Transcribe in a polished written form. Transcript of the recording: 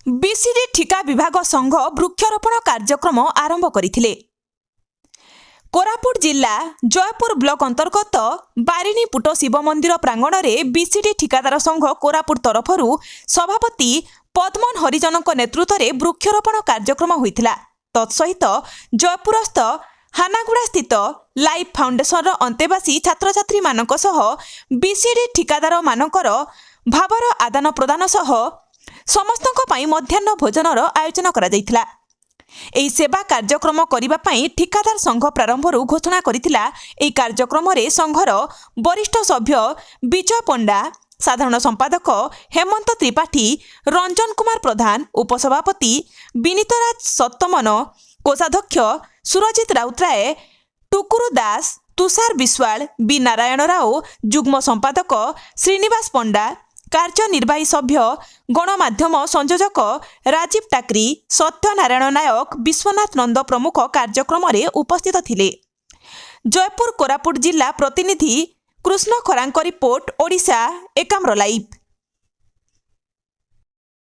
BCD ठिका विभाग संघ वृक्षरोपण कार्यक्रम आरंभ करथिले। कोरापुट जिला जयपुर ब्लॉक अंतर्गत बारिणीपुट शिव मंदिर प्रांगण में बीसीडी ठिकादार संघ कोरापुट तरफरू सभापति पद्मन हरिजन नेतृत्व में वृक्षरोपण कार्यक्रम होइथिला। तत्सहित जयपुरस्थ हानागुड़ा स्थित लाइफ फाउंडेशन अंतेवासी छात्र छात्री मानक सह बीसीडी ठिकादार मानकर भावर आदान प्रदान सह समस्तक पई मध्याह्न भोजनर आयोजन करा जायथिला। एही सेवा कार्यक्रम करिबा पई ठिकादार संघ प्रारंभरू घोषणा करिथिला। एही कार्यक्रम रे संघर वरिष्ठ सभ्य विजय पंडा, साधारण संपादक हेमंत त्रिपाठी, रंजन कुमार प्रधान, उपसभापति विनीतराज सत्तमन, कोषाध्यक्ष सुरजित राउतराय, टुकुरु दास, तुषार विश्वाल, बी नारायण राव, जुग्म संपादक श्रीनिवास पंडा, कार्यनिर्वाही सभ्य गणमाध्यम संयोजक राजीव टाकरी, सत्यनारायण नायक, विश्वनाथ नंद प्रमुख कार्यक्रम में उपस्थित थिले। जयपुर कोरापुट जिला प्रतिनिधि कृष्ण खरांक रिपोर्ट, ओडिशा एकाम्र लाइव।